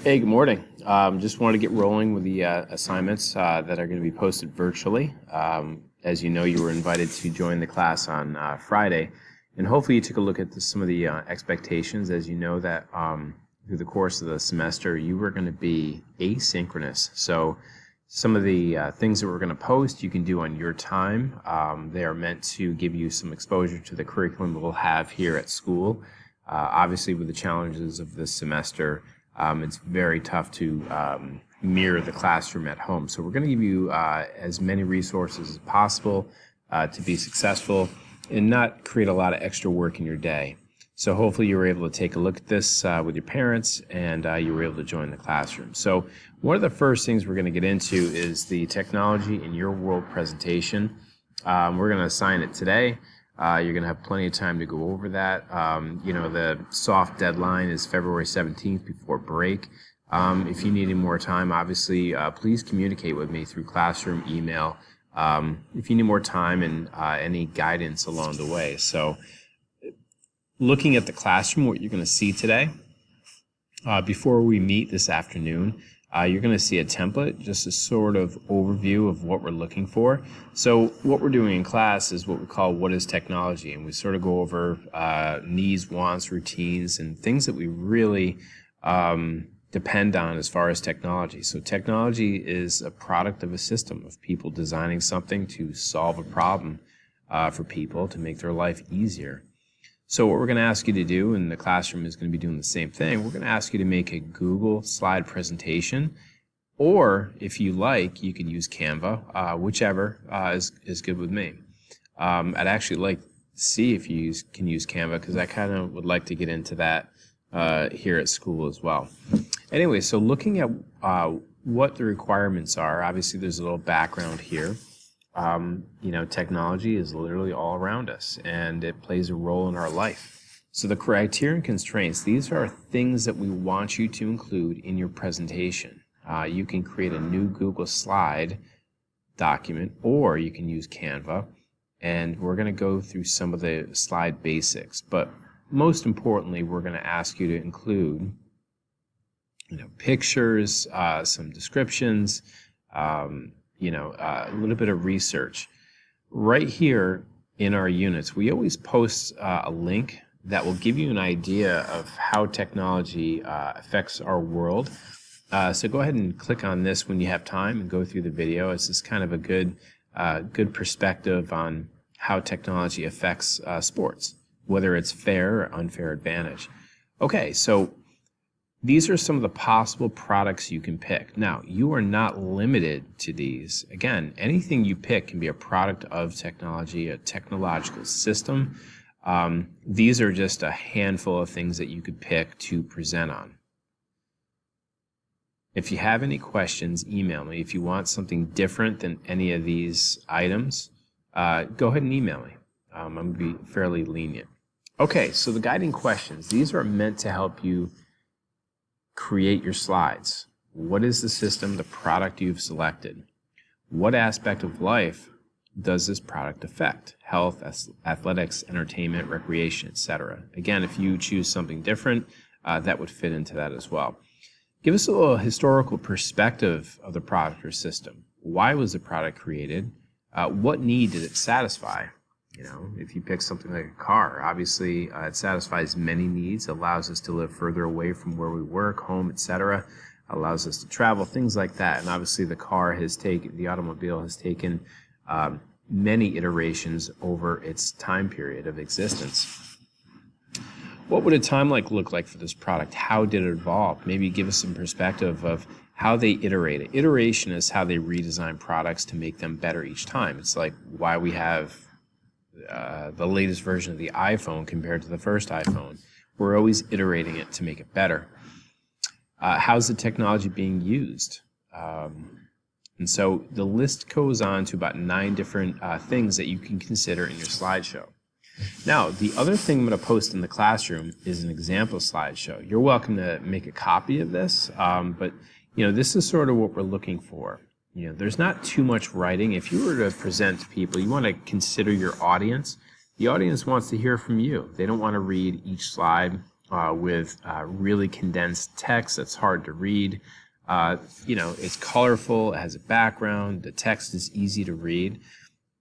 Hey, good morning. Just wanted to get rolling with the assignments that are going to be posted virtually. As you know, you were invited to join the class on Friday, and hopefully you took a look at some of the expectations. As you know that through the course of the semester, you were going to be asynchronous. So some of the things that we're going to post, you can do on your time. They are meant to give you some exposure to the curriculum that we'll have here at school. Obviously, with the challenges of this semester, it's very tough to mirror the classroom at home. So we're going to give you as many resources as possible to be successful and not create a lot of extra work in your day. So hopefully you were able to take a look at this with your parents and you were able to join the classroom. So one of the first things we're going to get into is the technology in your world presentation. We're going to assign it today. You're going to have plenty of time to go over that. The soft deadline is February 17th before break. If you need any more time, obviously, please communicate with me through classroom, email, if you need more time and any guidance along the way. So looking at the classroom, what you're going to see today, before we meet this afternoon, you're going to see a template, just a sort of overview of what we're looking for. So what we're doing in class is what we call what is technology, and we sort of go over needs, wants, routines, and things that we really depend on as far as technology. So technology is a product of a system of people designing something to solve a problem for people to make their life easier. So what we're going to ask you to do, and the classroom is going to be doing the same thing, we're going to ask you to make a Google slide presentation, or if you like, you can use Canva, whichever is good with me. I'd actually like to see if you can use Canva, because I kind of would like to get into that here at school as well. Anyway, so looking at what the requirements are, obviously there's a little background here. Technology is literally all around us, and it plays a role in our life. So the criteria and constraints, these are things that we want you to include in your presentation. You can create a new Google slide document, or you can use Canva, and we're going to go through some of the slide basics. But most importantly, we're going to ask you to include pictures, some descriptions, a little bit of research. Right here in our units, we always post a link that will give you an idea of how technology affects our world. So go ahead and click on this when you have time and go through the video. It's just kind of a good perspective on how technology affects sports, whether it's fair or unfair advantage. Okay, so these are some of the possible products you can pick. Now, you are not limited to these. Again, anything you pick can be a product of technology, a technological system. These are just a handful of things that you could pick to present on. If you have any questions, email me. If you want something different than any of these items, go ahead and email me. I'm going to be fairly lenient. Okay, so the guiding questions. These are meant to help you create your slides. What is the system, the product you've selected? What aspect of life does this product affect? Health, athletics, entertainment, recreation, etc. Again, if you choose something different, that would fit into that as well. Give us a little historical perspective of the product or system. Why was the product created? What need did it satisfy? If you pick something like a car, obviously it satisfies many needs, allows us to live further away from where we work, home, etc., allows us to travel, things like that. And obviously the automobile has taken many iterations over its time period of existence. What would a timeline look like for this product? How did it evolve? Maybe give us some perspective of how they iterated. Iteration is how they redesign products to make them better each time. It's like why we have the latest version of the iPhone compared to the first iPhone. We're always iterating it to make it better. How's the technology being used? And so the list goes on to about 9 different things that you can consider in your slideshow. Now, the other thing I'm going to post in the classroom is an example slideshow. You're welcome to make a copy of this, but this is sort of what we're looking for. There's not too much writing. If you were to present to people, you want to consider your audience. The audience wants to hear from you. They don't want to read each slide with really condensed text that's hard to read. It's colorful, it has a background, the text is easy to read,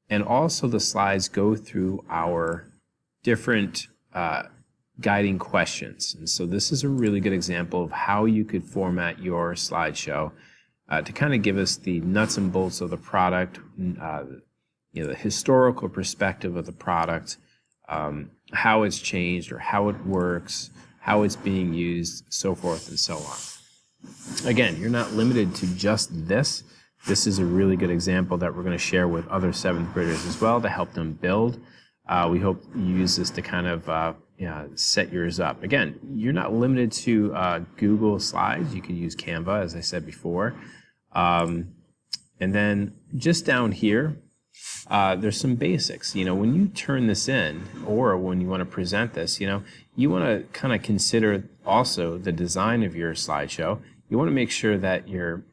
and also the slides go through our different guiding questions. And so this is a really good example of how you could format your slideshow to kind of give us the nuts and bolts of the product, the historical perspective of the product, how it's changed or how it works, how it's being used, so forth and so on. Again, you're not limited to just this. This is a really good example that we're going to share with other 7th graders as well to help them build. We hope you use this to kind of set yours up. Again, you're not limited to Google Slides. You can use Canva, as I said before. And then just down here, there's some basics. When you turn this in, or when you want to present this, you want to kind of consider also the design of your slideshow. You want to make sure that your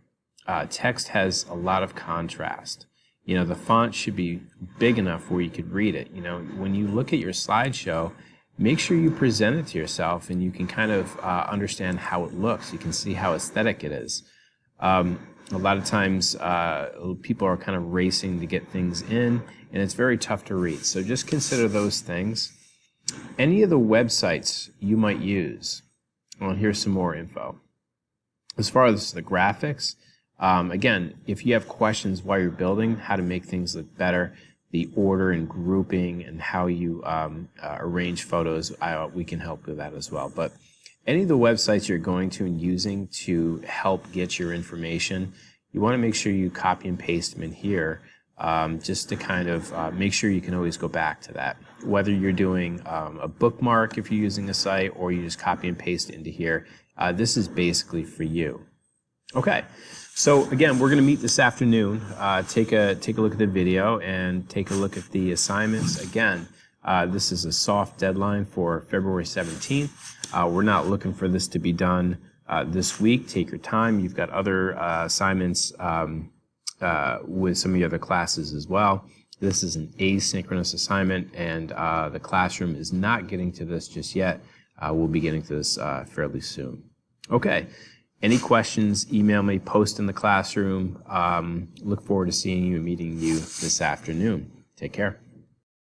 text has a lot of contrast. The font should be big enough where you could read it. When you look at your slideshow, make sure you present it to yourself and you can kind of understand how it looks. You can see how aesthetic it is. A lot of times people are kind of racing to get things in, and it's very tough to read. So just consider those things. Any of the websites you might use, well, here's some more info. As far as the graphics, again, if you have questions while you're building, how to make things look better, the order and grouping and how you arrange photos, we can help with that as well. But any of the websites you're going to and using to help get your information, you want to make sure you copy and paste them in here just to kind of make sure you can always go back to that. Whether you're doing a bookmark if you're using a site or you just copy and paste it into here, this is basically for you. Okay, so again, we're going to meet this afternoon. Take a look at the video and take a look at the assignments. Again, this is a soft deadline for February 17th. We're not looking for this to be done this week. Take your time. You've got other assignments with some of the other classes as well. This is an asynchronous assignment, and the classroom is not getting to this just yet. We'll be getting to this fairly soon. Okay. Any questions, email me, post in the classroom. Look forward to seeing you and meeting you this afternoon. Take care.